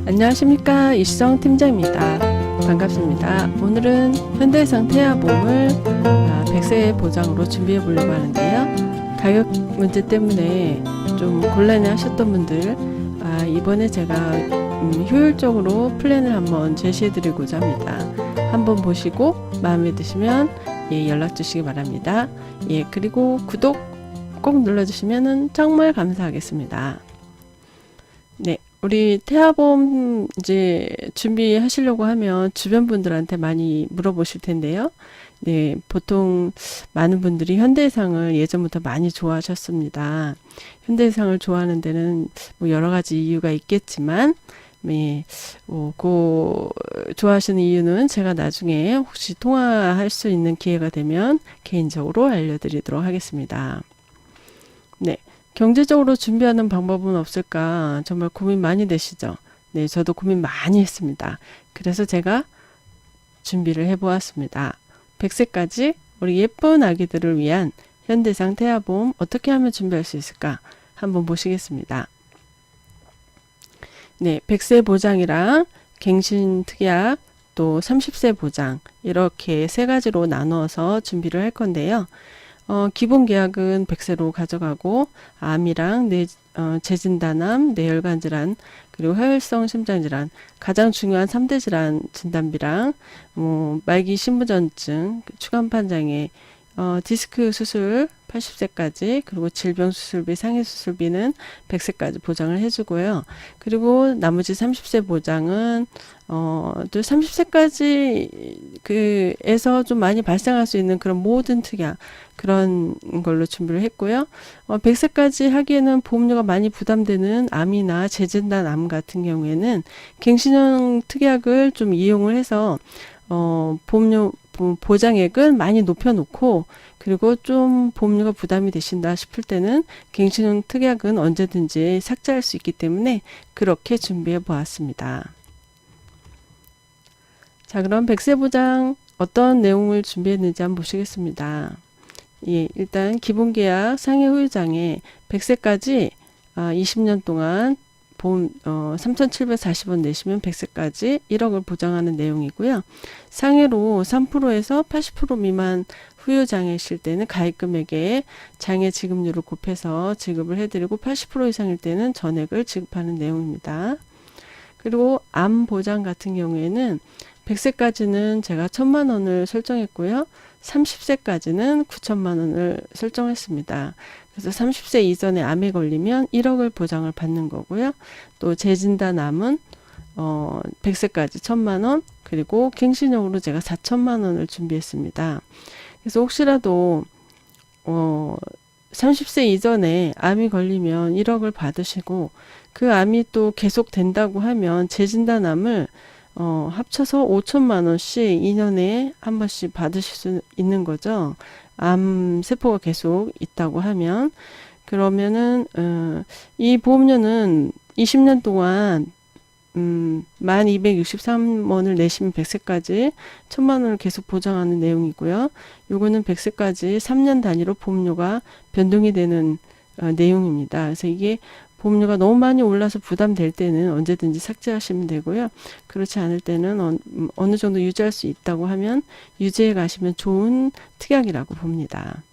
안녕하십니까, 이수정 팀장입니다. 반갑습니다. 오늘은 현대해상 태아보험을 100세 보장으로 준비해 보려고 하는데요. 가격 문제 때문에 좀 곤란해 하셨던 분들, 이번에 제가 효율적으로 플랜을 한번 제시해 드리고자 합니다. 한번 보시고 마음에 드시면 연락 주시기 바랍니다. 그리고 구독 꼭 눌러주시면 정말 감사하겠습니다. 네, 우리 태아보험 이제 준비하시려고 하면 주변 분들한테 많이 물어보실 텐데요. 네, 보통 많은 분들이 현대해상을 예전부터 많이 좋아하셨습니다. 현대해상을 좋아하는 데는 뭐 여러 가지 이유가 있겠지만, 좋아하시는 이유는 제가 나중에 혹시 통화할 수 있는 기회가 되면 개인적으로 알려드리도록 하겠습니다. 네. 경제적으로 준비하는 방법은 없을까 정말 고민 많이 되시죠? 네, 저도 고민 많이 했습니다. 그래서 제가 준비를 해보았습니다. 100세까지 우리 예쁜 아기들을 위한 현대해상 태아보험 어떻게 하면 준비할 수 있을까 한번 보시겠습니다. 네, 100세 보장이랑 갱신 특약 또 30세 보장 이렇게 세 가지로 나누어서 준비를 할 건데요. 기본 계약은 100세로 가져가고 암이랑 재진단암, 뇌혈관 질환, 그리고 화혈성 심장질환 가장 중요한 3대 질환 진단비랑 말기 신부전증, 추간판 장애, 디스크 수술 80세까지 그리고 질병 수술비, 상해 수술비는 100세까지 보장을 해주고요. 그리고 나머지 30세 보장은 또 30세까지 그에서 좀 많이 발생할 수 있는 그런 모든 특약 그런 걸로 준비를 했고요. 100세까지 하기에는 보험료가 많이 부담되는 암이나 재진단 암 같은 경우에는 갱신형 특약을 좀 이용을 해서 보험료 보장액은 많이 높여놓고 그리고 좀 보험료가 부담이 되신다 싶을 때는 갱신형 특약은 언제든지 삭제할 수 있기 때문에 그렇게 준비해 보았습니다. 자, 그럼 100세 보장 어떤 내용을 준비했는지 한번 보시겠습니다. 일단 기본계약 상해 후유장애 100세까지 20년 동안 보험 3,740원 내시면 100세까지 1억을 보장하는 내용이고요. 상해로 3%에서 80% 미만 후유장애이실 때는 가입금액에 장애 지급률을 곱해서 지급을 해드리고 80% 이상일 때는 전액을 지급하는 내용입니다. 그리고 암 보장 같은 경우에는 100세까지는 제가 1,000만 원을 설정했고요. 30세까지는 9천만 원을 설정했습니다. 그래서 30세 이전에 암에 걸리면 1억을 보장을 받는 거고요. 또 재진단 암은 100세까지 1,000만 원 그리고 갱신형으로 제가 4천만 원을 준비했습니다. 그래서 혹시라도 30세 이전에 암이 걸리면 1억을 받으시고 그 암이 또 계속 된다고 하면 재진단 암을 합쳐서 5천만 원씩 2년에 한 번씩 받으실 수 있는 거죠. 암 세포가 계속 있다고 하면 그러면은 이 보험료는 20년 동안 1,263원을 내시면 100세까지 1,000만 원을 계속 보장하는 내용이고요. 요거는 100세까지 3년 단위로 보험료가 변동이 되는 내용입니다. 그래서 이게 보험료가 너무 많이 올라서 부담될 때는 언제든지 삭제하시면 되고요. 그렇지 않을 때는 어느 정도 유지할 수 있다고 하면 유지해 가시면 좋은 특약이라고 봅니다.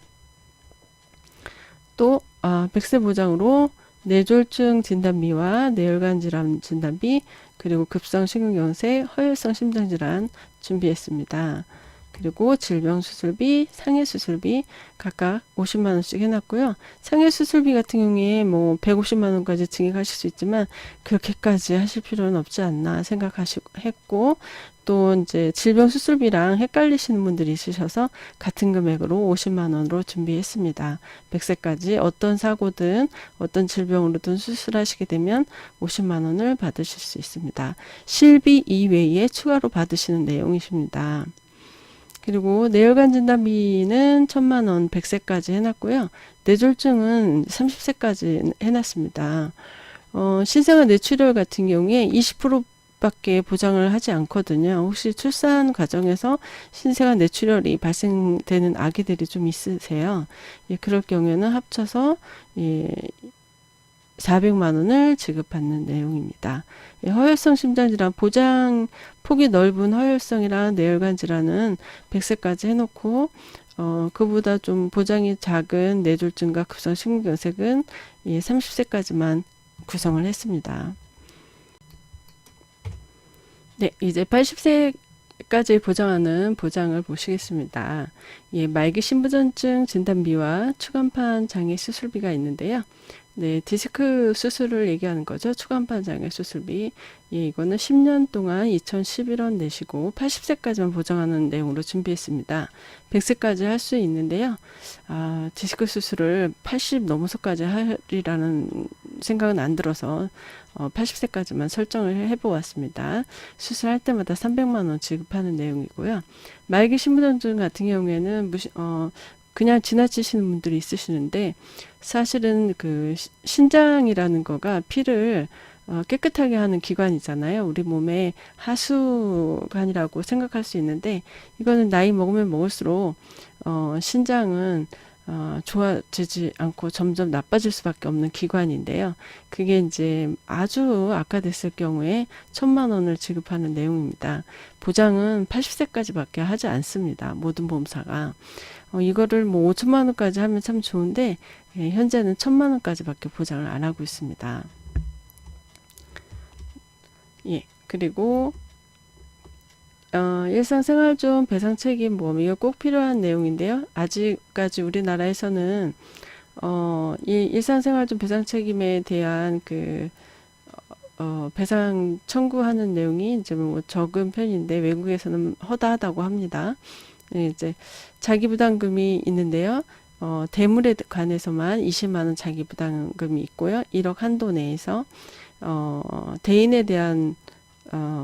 또 100세 보장으로 뇌졸중 진단비와 뇌혈관 질환 진단비 그리고 급성 심근경색, 허혈성 심장질환 준비했습니다. 그리고 질병 수술비, 상해 수술비 각각 50만 원씩 해놨고요. 상해 수술비 같은 경우에 뭐 150만 원까지 증액하실 수 있지만 그렇게까지 하실 필요는 없지 않나 생각했고 또 이제 질병 수술비랑 헷갈리시는 분들이 있으셔서 같은 금액으로 50만 원으로 준비했습니다. 100세까지 어떤 사고든 어떤 질병으로든 수술하시게 되면 50만 원을 받으실 수 있습니다. 실비 이외에 추가로 받으시는 내용이십니다. 그리고 뇌혈관 진단비는 1,000만 원 100세까지 해놨고요. 뇌졸중은 30세까지 해놨습니다. 신생아 뇌출혈 같은 경우에 20%밖에 보장을 하지 않거든요. 혹시 출산 과정에서 신생아 뇌출혈이 발생되는 아기들이 좀 있으세요. 그럴 경우에는 합쳐서 400만 원을 지급받는 내용입니다. 허혈성 심장질환 보장 폭이 넓은 허혈성이랑 뇌혈관 질환은 100세까지 해놓고 그보다 좀 보장이 작은 뇌졸중과 급성 심근경색은 30세까지만 구성을 했습니다. 네, 이제 80세까지 보장하는 보장을 보시겠습니다. 말기 신부전증 진단비와 추간판 장애 수술비가 있는데요. 네, 디스크 수술을 얘기하는 거죠. 추간판 장애 수술비. 이거는 10년 동안 2,011원 내시고 80세까지만 보장하는 내용으로 준비했습니다. 100세까지 할 수 있는데요. 디스크 수술을 80 넘어서까지 하리라는 생각은 안 들어서 80세까지만 설정을 해보았습니다. 수술할 때마다 300만 원 지급하는 내용이고요. 말기 신부전증 같은 경우에는 그냥 지나치시는 분들이 있으시는데 사실은 그 신장이라는 거가 피를 깨끗하게 하는 기관이잖아요. 우리 몸의 하수관이라고 생각할 수 있는데 이거는 나이 먹으면 먹을수록 신장은 좋아지지 않고 점점 나빠질 수밖에 없는 기관인데요. 그게 이제 아주 악화됐을 경우에 1,000만 원을 지급하는 내용입니다. 보장은 80세까지밖에 하지 않습니다. 모든 보험사가. 이거를 뭐 5천만 원까지 하면 참 좋은데 현재는 1,000만 원까지밖에 보장을 안 하고 있습니다. 그리고 일상생활중 배상책임보험 이거 꼭 필요한 내용인데요. 아직까지 우리나라에서는 이 일상생활중 배상책임에 대한 배상 청구하는 내용이 이제 뭐 적은 편인데 외국에서는 허다하다고 합니다. 이제 자기부담금이 있는데요. 대물에 관해서만 20만 원 자기부담금이 있고요. 1억 한도 내에서 대인에 대한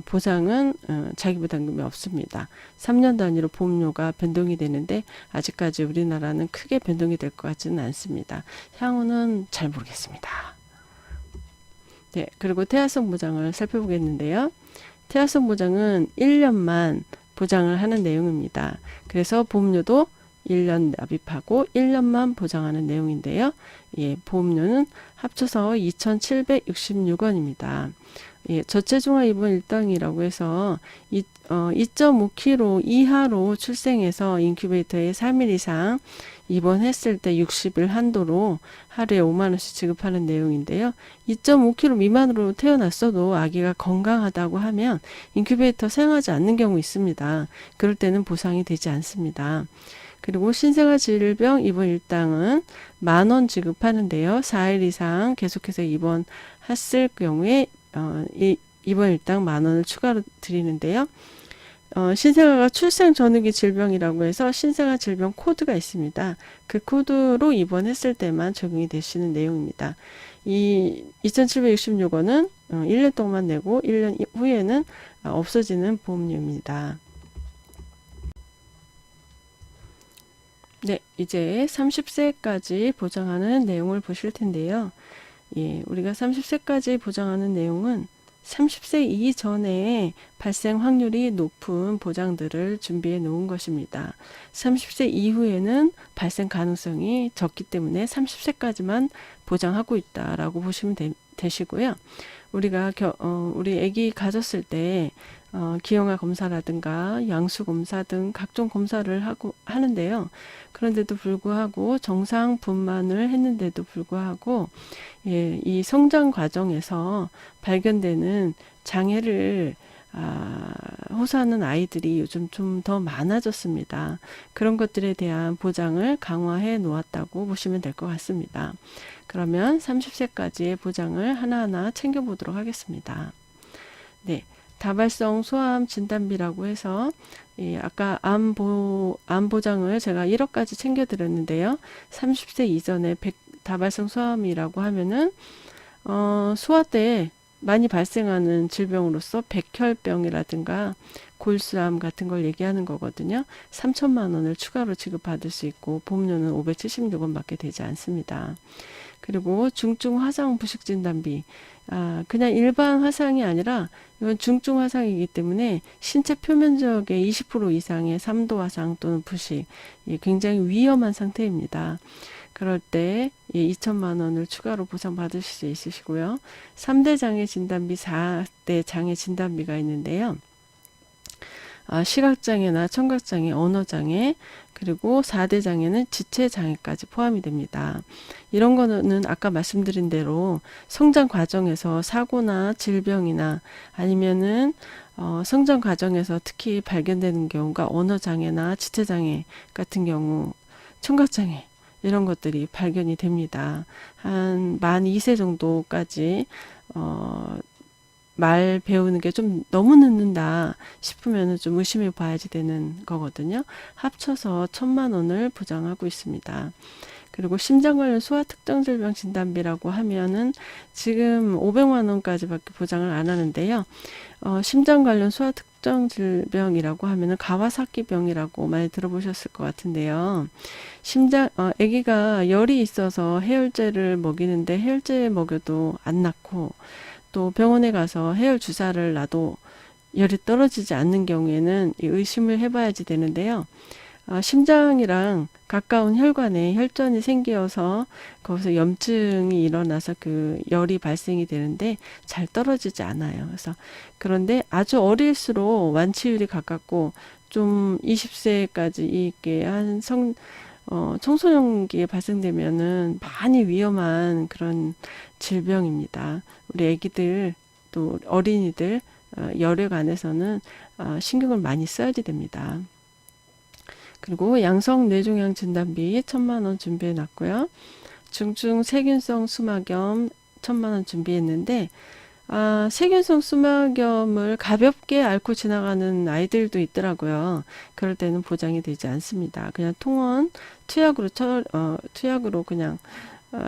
보상은 자기부담금이 없습니다. 3년 단위로 보험료가 변동이 되는데 아직까지 우리나라는 크게 변동이 될 것 같지는 않습니다. 향후는 잘 모르겠습니다. 네, 그리고 태아성 보장을 살펴보겠는데요. 태아성 보장은 1년만 보장을 하는 내용입니다. 그래서 보험료도 1년 납입하고 1년만 보장하는 내용인데요. 보험료는 합쳐서 2,766원입니다. 저체중아 입원 일당이라고 해서 2.5kg 이하로 출생해서 인큐베이터에 3일 이상 입원했을 때 60일 한도로 하루에 5만 원씩 지급하는 내용인데요. 2.5kg 미만으로 태어났어도 아기가 건강하다고 하면 인큐베이터 사용하지 않는 경우 있습니다. 그럴 때는 보상이 되지 않습니다. 그리고 신생아 질병 입원 일당은 10,000원 지급하는데요. 4일 이상 계속해서 입원했을 경우에 입원 일당 10,000원을 추가로 드리는데요. 신생아가 출생 전후기 질병이라고 해서 신생아 질병 코드가 있습니다. 그 코드로 입원했을 때만 적용이 되시는 내용입니다. 이 2,766원은 1년 동안 내고 1년 후에는 없어지는 보험료입니다. 네, 이제 30세까지 보장하는 내용을 보실 텐데요. 우리가 30세까지 보장하는 내용은 30세 이전에 발생 확률이 높은 보장들을 준비해 놓은 것입니다. 30세 이후에는 발생 가능성이 적기 때문에 30세까지만 보장하고 있다라고 보시면 되시고요. 우리가 우리 아기 가졌을 때 기형아 검사라든가 양수 검사 등 각종 검사를 하는데요. 그런데도 불구하고 정상 분만을 했는데도 불구하고 이 성장 과정에서 발견되는 장애를 호소하는 아이들이 요즘 좀 더 많아졌습니다. 그런 것들에 대한 보장을 강화해 놓았다고 보시면 될 것 같습니다. 그러면 30세까지의 보장을 하나하나 챙겨보도록 하겠습니다. 네. 다발성 소아암 진단비라고 해서 아까 암 보장을 제가 1억까지 챙겨드렸는데요. 30세 이전에 다발성 소아암이라고 하면은 소아 때 많이 발생하는 질병으로서 백혈병이라든가 골수암 같은 걸 얘기하는 거거든요. 3,000만 원을 추가로 지급받을 수 있고 보험료는 576원밖에 되지 않습니다. 그리고 중증 화상 부식 진단비 그냥 일반 화상이 아니라 이건 중증 화상이기 때문에 신체 표면적의 20% 이상의 3도 화상 또는 부식 굉장히 위험한 상태입니다. 그럴 때 2천만 원을 추가로 보상받으실 수 있으시고요. 3대 장애 진단비, 4대 장애 진단비가 있는데요. 시각장애나 청각장애, 언어장애, 그리고 4대 장애는 지체장애까지 포함이 됩니다. 이런 거는 아까 말씀드린 대로 성장 과정에서 사고나 질병이나 아니면은 성장 과정에서 특히 발견되는 경우가 언어장애나 지체장애 같은 경우, 청각장애 이런 것들이 발견이 됩니다. 한 만 2세 정도까지 말 배우는 게 좀 너무 늦는다 싶으면 좀 의심해 봐야지 되는 거거든요. 합쳐서 1,000만 원을 보장하고 있습니다. 그리고 심장 관련 소아 특정 질병 진단비라고 하면은 지금 500만 원까지밖에 보장을 안 하는데요. 심장 관련 소아 특정 질병이라고 하면은 가와사키병이라고 많이 들어보셨을 것 같은데요. 아기가 열이 있어서 해열제를 먹이는데 해열제 먹여도 안 낫고, 또 병원에 가서 해열 주사를 놔도 열이 떨어지지 않는 경우에는 의심을 해봐야지 되는데요. 심장이랑 가까운 혈관에 혈전이 생겨서 거기서 염증이 일어나서 그 열이 발생이 되는데 잘 떨어지지 않아요. 그런데 아주 어릴수록 완치율이 가깝고 좀 20세까지 이게 청소년기에 발생되면은 많이 위험한 그런 질병입니다. 우리 애기들 또 어린이들 열애관에서는 신경을 많이 써야지 됩니다. 그리고 양성 뇌종양 진단비 1,000만 원 준비해 놨고요. 중증 세균성 수막염 1,000만 원 준비했는데 세균성 수막염을 가볍게 앓고 지나가는 아이들도 있더라고요. 그럴 때는 보장이 되지 않습니다. 그냥 통원 투약으로 그냥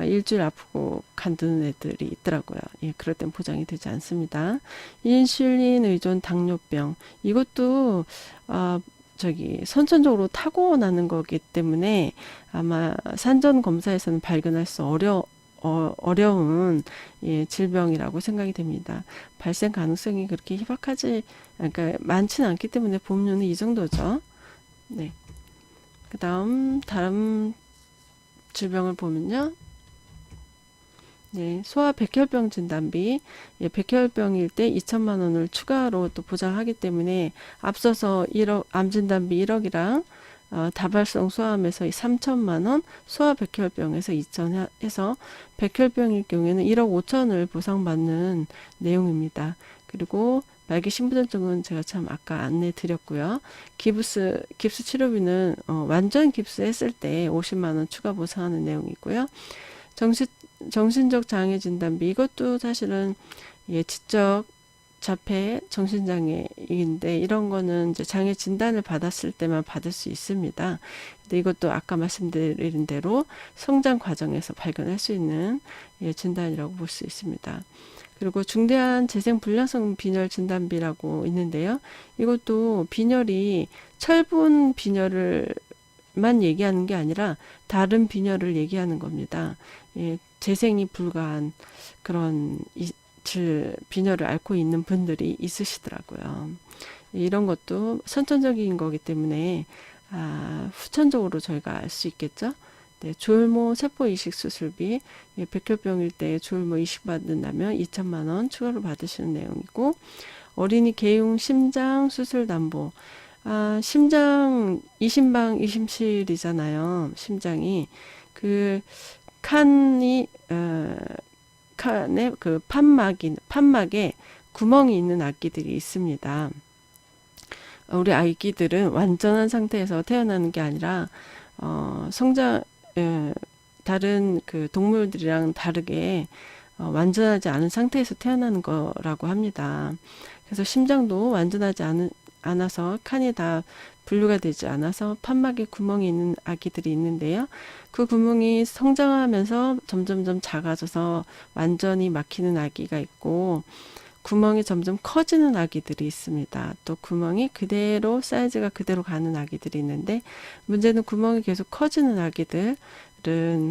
일주일 아프고 간두는 애들이 있더라고요. 예, 그럴 땐 보장이 되지 않습니다. 인슐린 의존 당뇨병, 이것도 선천적으로 타고나는 거기 때문에 아마 산전 검사에서는 발견할 수 어려운 질병이라고 생각이 됩니다. 발생 가능성이 그렇게 그러니까 많지는 않기 때문에 보험료는 이 정도죠. 네. 다음 질병을 보면요. 네, 소아 백혈병 진단비. 백혈병일 때 2천만 원을 추가로 또 보장하기 때문에 앞서서 암 진단비 1억이랑 다발성 소아암에서 3천만 원, 소아 백혈병에서 2천 해서 백혈병일 경우에는 1억 5천을 보상받는 내용입니다. 그리고 말기 신부전증은 제가 참 아까 안내 드렸고요. 깁스 치료비는 완전 깁스했을 때 50만 원 추가 보상하는 내용이고요. 정신적 장애 진단비, 이것도 사실은 지적 자폐 정신장애인데 이런 거는 이제 장애 진단을 받았을 때만 받을 수 있습니다. 근데 이것도 아까 말씀드린 대로 성장 과정에서 발견할 수 있는 진단이라고 볼 수 있습니다. 그리고 중대한 재생 불량성 빈혈 진단비라고 있는데요. 이것도 빈혈이 철분 빈혈을만 얘기하는 게 아니라 다른 빈혈을 얘기하는 겁니다. 재생이 불가한 그런 빈혈을 앓고 있는 분들이 있으시더라고요. 이런 것도 선천적인 거기 때문에 후천적으로 저희가 알 수 있겠죠. 네, 조혈모 세포 이식 수술비, 백혈병일 때 조혈모 이식 받는다면 2천만 원 추가로 받으시는 내용이고, 어린이 개용 심장 수술 담보. 심장 이심방 이심실이잖아요. 심장이 그 칸에 그 판막에 구멍이 있는 아기들이 있습니다. 우리 아기들은 완전한 상태에서 태어나는 게 아니라 다른 그 동물들이랑 다르게 완전하지 않은 상태에서 태어나는 거라고 합니다. 그래서 심장도 완전하지 않아서 칸이 다 분류가 되지 않아서 판막에 구멍이 있는 아기들이 있는데요. 그 구멍이 성장하면서 점점점 작아져서 완전히 막히는 아기가 있고, 구멍이 점점 커지는 아기들이 있습니다. 또 구멍이 그대로 사이즈가 그대로 가는 아기들이 있는데, 문제는 구멍이 계속 커지는 아기들은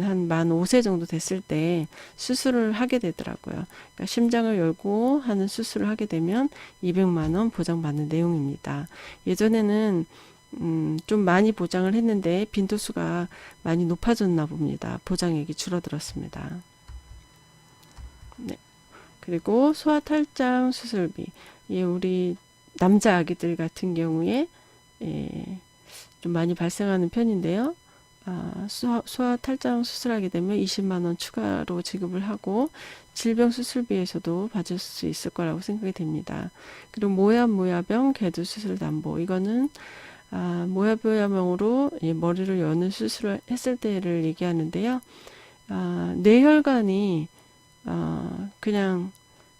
한 만 5세 정도 됐을 때 수술을 하게 되더라고요. 그러니까 심장을 열고 하는 수술을 하게 되면 200만 원 보장받는 내용입니다. 예전에는 좀 많이 보장을 했는데 빈도수가 많이 높아졌나 봅니다. 보장액이 줄어들었습니다. 네. 그리고 소아 탈장 수술비. 예, 우리 남자 아기들 같은 경우에 예, 좀 많이 발생하는 편인데요. 소아 탈장 수술하게 되면 20만 원 추가로 지급을 하고 질병 수술비에서도 받을 수 있을 거라고 생각이 됩니다. 그리고 모야병 개두 수술 담보. 이거는 모야병으로 머리를 여는 수술을 했을 때를 얘기하는데요. 뇌혈관이 그냥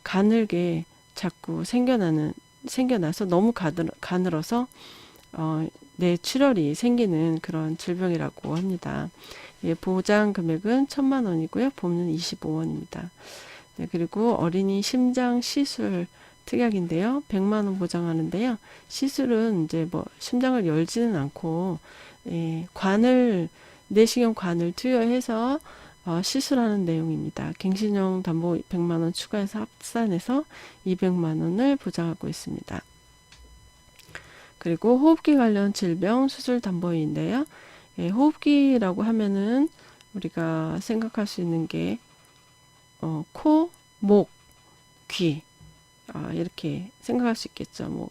가늘게 자꾸 생겨나서 너무 가늘어서 뇌출혈이 생기는 그런 질병이라고 합니다. 예, 보장 금액은 1,000만 원이고요. 보험료는 25원입니다. 네, 그리고 어린이 심장 시술 특약인데요. 100만 원 보장하는데요. 시술은 이제 뭐 심장을 열지는 않고 내시경 관을 투여해서 시술하는 내용입니다. 갱신형 담보 100만 원 추가해서 합산해서 200만 원을 보장하고 있습니다. 그리고 호흡기 관련 질병 수술 담보인데요. 호흡기라고 하면은 우리가 생각할 수 있는 게 코, 목, 귀 이렇게 생각할 수 있겠죠. 뭐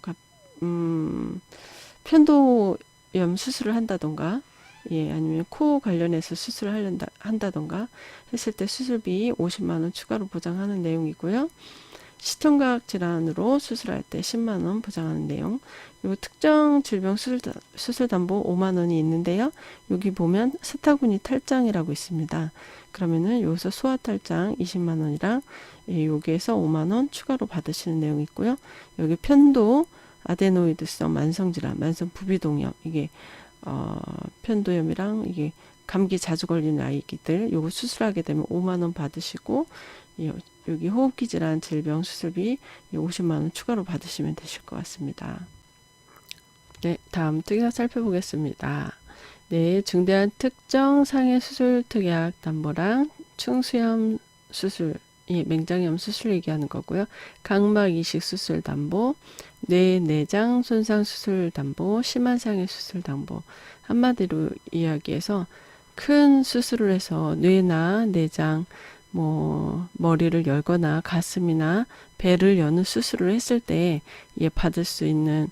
편도염 수술을 한다던가 아니면 코 관련해서 수술을 한다던가 했을 때 수술비 50만 원 추가로 보장하는 내용이고요. 시청각 질환으로 수술할 때 10만 원 보장하는 내용. 그리고 특정 질병 수술 담보 5만 원이 있는데요. 여기 보면 스타구니 탈장이라고 있습니다. 그러면은 여기서 소아 탈장 20만 원이랑 여기에서 5만 원 추가로 받으시는 내용이 있고요. 여기 편도 아데노이드성 만성 질환, 만성 부비동염 이게 편도염이랑 이게 감기 자주 걸리는 아이들 요거 수술하게 되면 5만 원 받으시고 여기 호흡기 질환 질병 수술비 50만 원 추가로 받으시면 되실 것 같습니다. 네, 다음 특약 살펴보겠습니다. 네, 중대한 특정 상해 수술 특약 담보랑 충수염 수술, 맹장염 수술 얘기하는 거고요. 각막 이식 수술 담보, 내장 손상 수술 담보, 심한 상해 수술 담보. 한마디로 이야기해서 큰 수술을 해서 뇌나 내장, 머리를 열거나 가슴이나 배를 여는 수술을 했을 때 받을 수 있는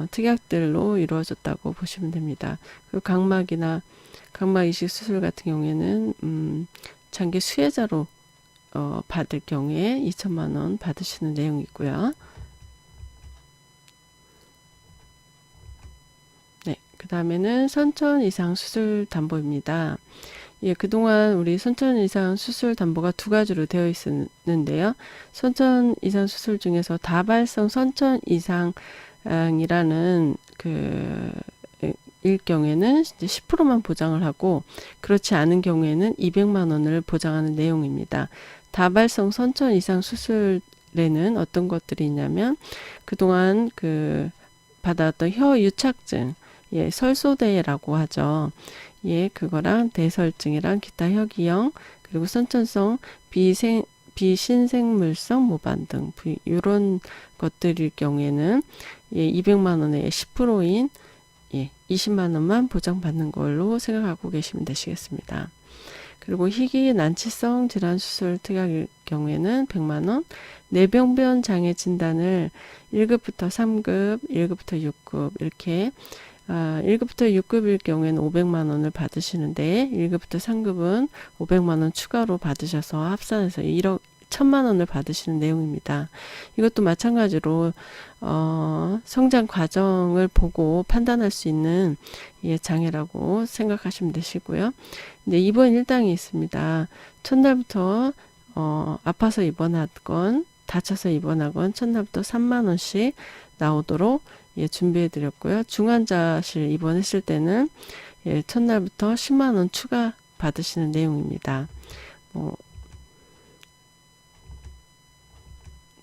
특약들로 이루어졌다고 보시면 됩니다. 그리고 각막 이식 수술 같은 경우에는 장기 수혜자로 받을 경우에 2천만 원 받으시는 내용이고요. 네, 그 다음에는 선천 이상 수술 담보입니다. 그동안 우리 선천 이상 수술 담보가 두 가지로 되어 있었는데요. 선천 이상 수술 중에서 다발성 선천 이상이라는 일 경우에는 이제 10%만 보장을 하고 그렇지 않은 경우에는 200만 원을 보장하는 내용입니다. 다발성 선천 이상 수술에는 어떤 것들이 있냐면 그동안 받아왔던 혀 유착증, 설소대라고 하죠. 그거랑 대설증이랑 기타 혀기형 그리고 선천성 비신생물성 모반 등 이런 것들일 경우에는 200만 원에 10%인 20만 원만 보장받는 걸로 생각하고 계시면 되시겠습니다. 그리고 희귀 난치성 질환 수술 특약일 경우에는 100만 원, 뇌병변 장애 진단을 1급부터 3급, 1급부터 6급 이렇게 1급부터 6급일 경우에는 500만 원을 받으시는데 1급부터 3급은 500만 원 추가로 받으셔서 합산해서 1,000만 원을 받으시는 내용입니다. 이것도 마찬가지로 성장 과정을 보고 판단할 수 있는 장애라고 생각하시면 되시고요. 근데 입원 일당이 있습니다. 첫날부터 아파서 입원하건 다쳐서 입원하건 첫날부터 3만 원씩 나오도록 준비해 드렸고요. 중환자실 입원했을 때는 첫날부터 10만 원 추가 받으시는 내용입니다.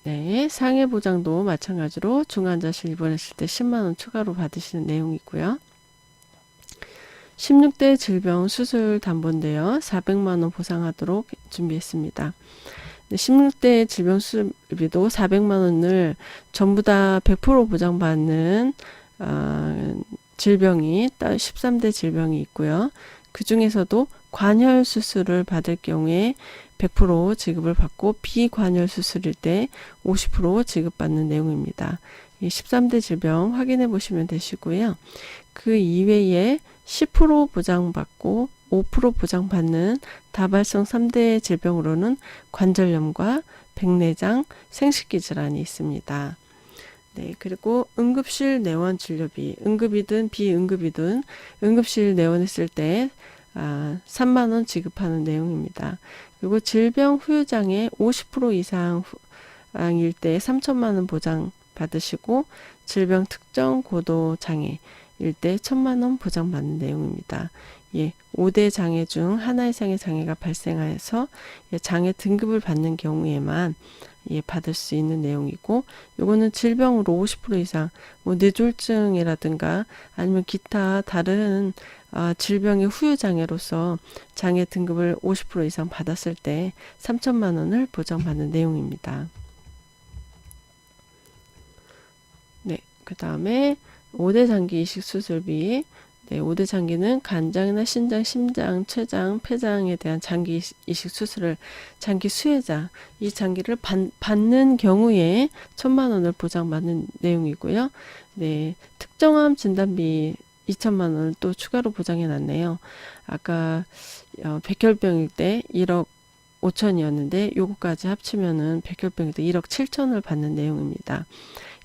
네, 상해 보장도 마찬가지로 중환자실 입원했을 때 10만 원 추가로 받으시는 내용이고요. 16대 질병 수술 담보인데요. 400만 원 보상하도록 준비했습니다. 16대 질병 수술비도 400만 원을 전부 다 100% 보장받는 질병이 13대 질병이 있고요. 그 중에서도 관열 수술을 받을 경우에 100% 지급을 받고 비관열 수술일 때 50% 지급받는 내용입니다. 이 13대 질병 확인해 보시면 되시고요. 그 이외에 10% 보장받고 5% 보장받는 다발성 3대 질병으로는 관절염과 백내장, 생식기 질환이 있습니다. 네, 그리고 응급실 내원 진료비, 응급이든 비응급이든 응급실 내원했을 때 3만 원 지급하는 내용입니다. 그리고 질병 후유장애 50% 이상일 때 3천만 원 보장 받으시고 질병 특정 고도 장애일 때 1천만 원 보장받는 내용입니다. 예, 5대 장애 중 하나 이상의 장애가 발생하여서 장애 등급을 받는 경우에만 받을 수 있는 내용이고, 요거는 질병으로 50% 이상, 뭐 뇌졸중이라든가 아니면 기타 다른 질병의 후유장애로서 장애 등급을 50% 이상 받았을 때 3천만 원을 보장받는 내용입니다. 네, 그 다음에 5대 장기 이식 수술비. 네, 5대 장기는 간장이나 신장, 심장, 췌장, 폐장에 대한 장기 이식 수술을 장기 수혜자, 이 장기를 받는 경우에 1천만 원을 보장받는 내용이고요. 네, 특정암 진단비 2천만 원을 또 추가로 보장해 놨네요. 아까 백혈병일 때 1억 5천이었는데 요거까지 합치면은 백혈병일 때 1억 7천을 받는 내용입니다.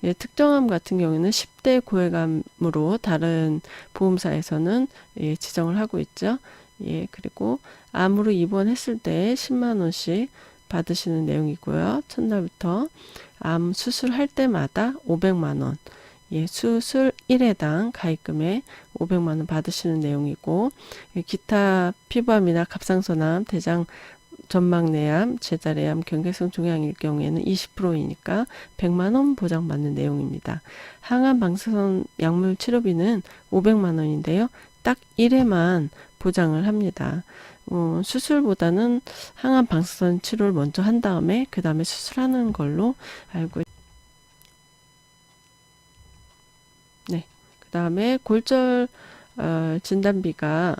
예, 특정암 같은 경우에는 10대 고액암으로 다른 보험사에서는 지정을 하고 있죠. 예, 그리고 암으로 입원했을 때 10만 원씩 받으시는 내용이고요. 첫날부터 암 수술할 때마다 500만 원. 예, 수술 1회당 가입금에 500만 원 받으시는 내용이고, 기타 피부암이나 갑상선암, 대장 전막내암, 제자래암, 경계성 종양일 경우에는 20%이니까 100만 원 보장받는 내용입니다. 항암 방사선 약물 치료비는 500만 원인데요. 딱 1회만 보장을 합니다. 수술보다는 항암 방사선 치료를 먼저 한 다음에 그 다음에 수술하는 걸로 알고 있습니다. 네, 그 다음에 골절 진단비가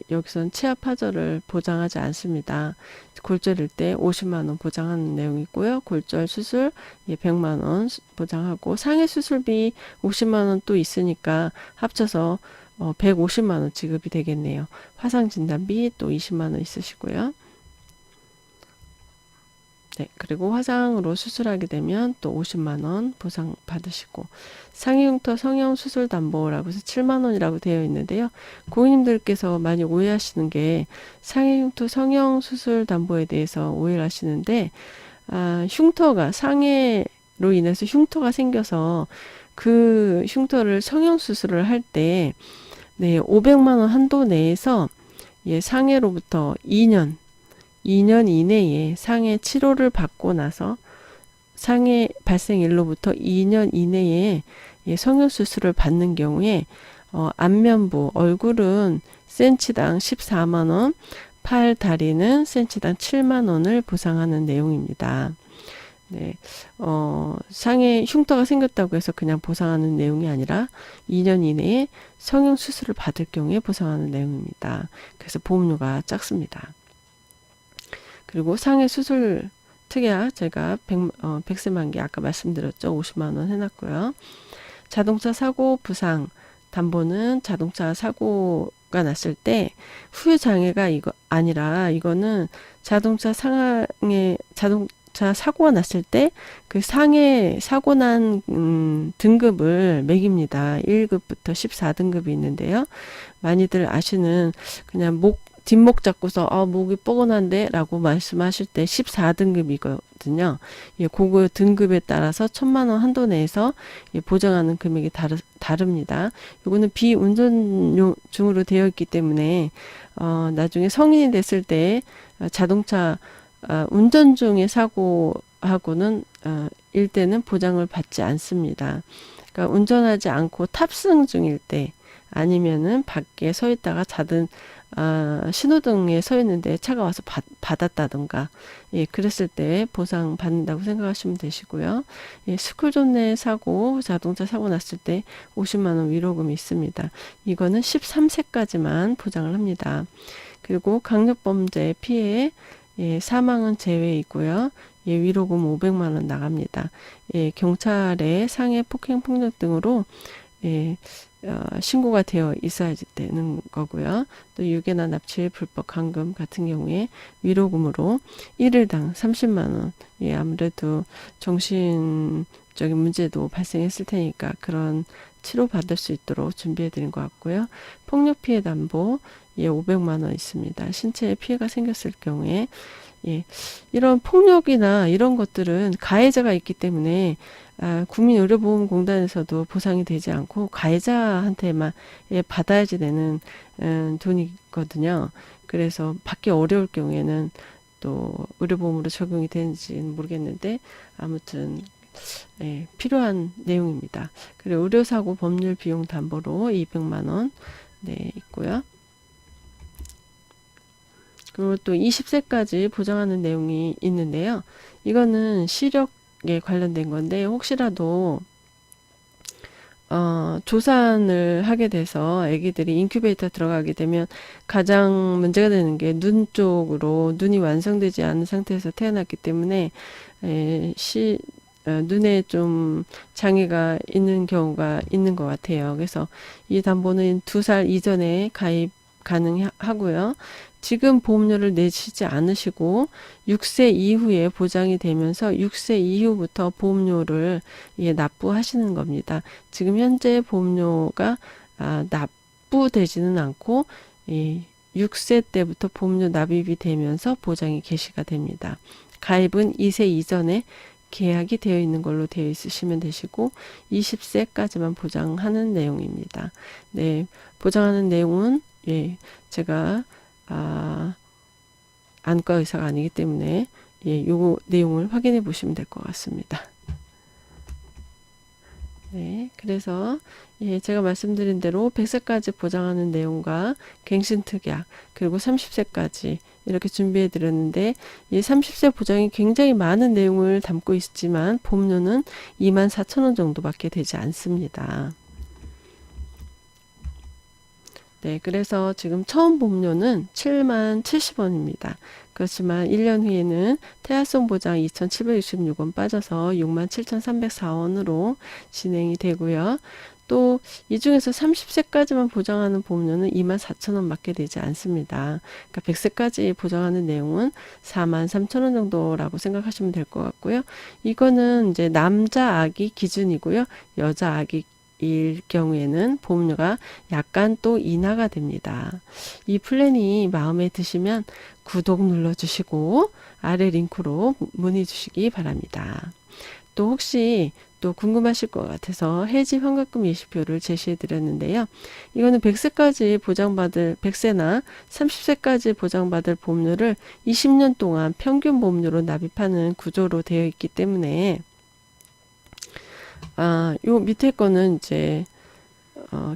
여기서는 치아 파절을 보장하지 않습니다. 골절일 때 50만 원 보장하는 내용이고요. 골절 수술 100만 원 보장하고 상해 수술비 50만 원 또 있으니까 합쳐서 150만 원 지급이 되겠네요. 화상 진단비 또 20만 원 있으시고요. 네, 그리고 화상으로 수술하게 되면 또 50만 원 보상 받으시고, 상해흉터 성형 수술 담보라고 해서 7만 원이라고 되어 있는데요. 고객님들께서 많이 오해하시는 게 상해흉터 성형 수술 담보에 대해서 오해를 하시는데, 흉터가 상해로 인해서 흉터가 생겨서 그 흉터를 성형 수술을 할 때, 네, 500만 원 한도 내에서 상해로부터 2년 이내에 상해 치료를 받고 나서 상해 발생일로부터 2년 이내에 성형수술을 받는 경우에 안면부, 얼굴은 센치당 14만 원, 팔, 다리는 센치당 7만 원을 보상하는 내용입니다. 네, 상해 흉터가 생겼다고 해서 그냥 보상하는 내용이 아니라 2년 이내에 성형수술을 받을 경우에 보상하는 내용입니다. 그래서 보험료가 작습니다. 그리고 상해 수술 특약 제가 100세만기 아까 말씀드렸죠. 50만 원 해놨고요. 자동차 사고 부상 담보는 자동차 사고가 났을 때 후유 장애가 이거 아니라 이거는 자동차 사고가 났을 때 그 상해 사고 난 등급을 매깁니다. 1급부터 14등급이 있는데요. 많이들 아시는 그냥 뒷목 잡고서 목이 뻐근한데 라고 말씀하실 때 14등급이거든요. 그거 등급에 따라서 1,000만 원 한도 내에서 보장하는 금액이 다릅니다. 이거는 비운전 중으로 되어 있기 때문에 나중에 성인이 됐을 때 자동차 운전 중의 사고하고는 일대는 보장을 받지 않습니다. 그러니까 운전하지 않고 탑승 중일 때 아니면은 밖에 서 있다가 신호등에 서 있는데 차가 와서 받았다던가, 예, 그랬을 때 보상 받는다고 생각하시면 되시고요. 예, 스쿨존 내 사고, 자동차 사고 났을 때 50만 원 위로금이 있습니다. 이거는 13세까지만 보장을 합니다. 그리고 강력범죄 피해, 예, 사망은 제외 있고요. 예, 위로금 500만 원 나갑니다. 예, 경찰에 상해 폭행 폭력 등으로, 예, 신고가 되어 있어야 되는 거고요. 또 유괴나 납치, 불법 감금 같은 경우에 위로금으로 1일당 30만 원. 예, 아무래도 정신적인 문제도 발생했을 테니까 그런 치료 받을 수 있도록 준비해 드린 것 같고요. 폭력 피해 담보, 예, 500만 원 있습니다. 신체에 피해가 생겼을 경우에, 예, 이런 폭력이나 이런 것들은 가해자가 있기 때문에 국민의료보험공단에서도 보상이 되지 않고 가해자한테만, 예, 받아야지 되는 돈이거든요. 그래서 받기 어려울 경우에는 또 의료보험으로 적용이 되는지는 모르겠는데 아무튼, 예, 필요한 내용입니다. 그리고 의료사고 법률 비용 담보로 200만 원, 네, 있고요. 그리고 또 20세까지 보장하는 내용이 있는데요. 이거는 시력에 관련된 건데 혹시라도 조산을 하게 돼서 아기들이 인큐베이터 들어가게 되면 가장 문제가 되는 게 눈 쪽으로, 눈이 완성되지 않은 상태에서 태어났기 때문에 눈에 좀 장애가 있는 경우가 있는 것 같아요. 그래서 이 담보는 2살 이전에 가입 가능하고요. 지금 보험료를 내시지 않으시고 6세 이후에 보장이 되면서 6세 이후부터 보험료를, 예, 납부하시는 겁니다. 지금 현재 보험료가 납부되지는 않고 6세 때부터 보험료 납입이 되면서 보장이 개시가 됩니다. 가입은 2세 이전에 계약이 되어 있는 걸로 되어 있으시면 되시고 20세까지만 보장하는 내용입니다. 네, 보장하는 내용은, 예, 제가 안과 의사가 아니기 때문에, 예, 요 내용을 확인해 보시면 될 것 같습니다. 네, 그래서, 예, 제가 말씀드린 대로 100세까지 보장하는 내용과 갱신특약, 그리고 30세까지 이렇게 준비해 드렸는데, 이 30세 보장이 굉장히 많은 내용을 담고 있지만 보험료는 24,000원 정도밖에 되지 않습니다. 네, 그래서 지금 처음 보험료는 70,070원입니다. 그렇지만 1년 후에는 태아성 보장 2,766원 빠져서 67,304원으로 진행이 되고요. 또 이 중에서 30세까지만 보장하는 보험료는 24,000원 밖에 되지 않습니다. 그러니까 100세까지 보장하는 내용은 43,000원 정도라고 생각하시면 될 것 같고요. 이거는 이제 남자 아기 기준이고요. 여자 아기 일 경우에는 보험료가 약간 또 인하가 됩니다. 이 플랜이 마음에 드시면 구독 눌러주시고 아래 링크로 문의 주시기 바랍니다. 또 혹시 또 궁금하실 것 같아서 해지 환급금 예시표를 제시해 드렸는데요. 이거는 100세까지 보장받을, 100세나 30세까지 보장받을 보험료를 20년 동안 평균 보험료로 납입하는 구조로 되어 있기 때문에 요 밑에 거는 이제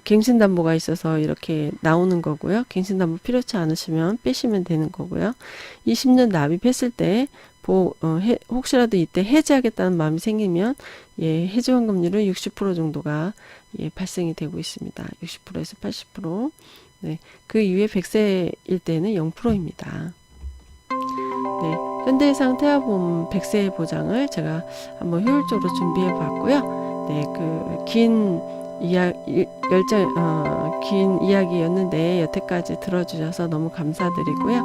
갱신담보가 있어서 이렇게 나오는 거고요. 갱신담보 필요치 않으시면 빼시면 되는 거고요. 20년 납입했을 때 혹시라도 이때 해지하겠다는 마음이 생기면, 예, 해지 환급률은 60% 정도가, 예, 발생이 되고 있습니다. 60%에서 80%. 네, 그 이후에 100세일 때는 0%입니다. 네, 현대해상 태아보험 100세 보장을 제가 한번 효율적으로 준비해 봤고요. 네, 긴 이야기였는데 여태까지 들어주셔서 너무 감사드리고요.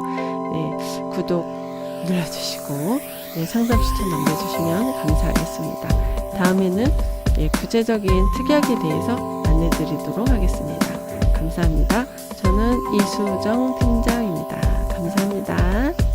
네, 구독 눌러주시고, 네, 상담 추천 남겨주시면 감사하겠습니다. 다음에는, 예, 구체적인 특약에 대해서 안내드리도록 하겠습니다. 감사합니다. 저는 이수정 팀장입니다. 감사합니다.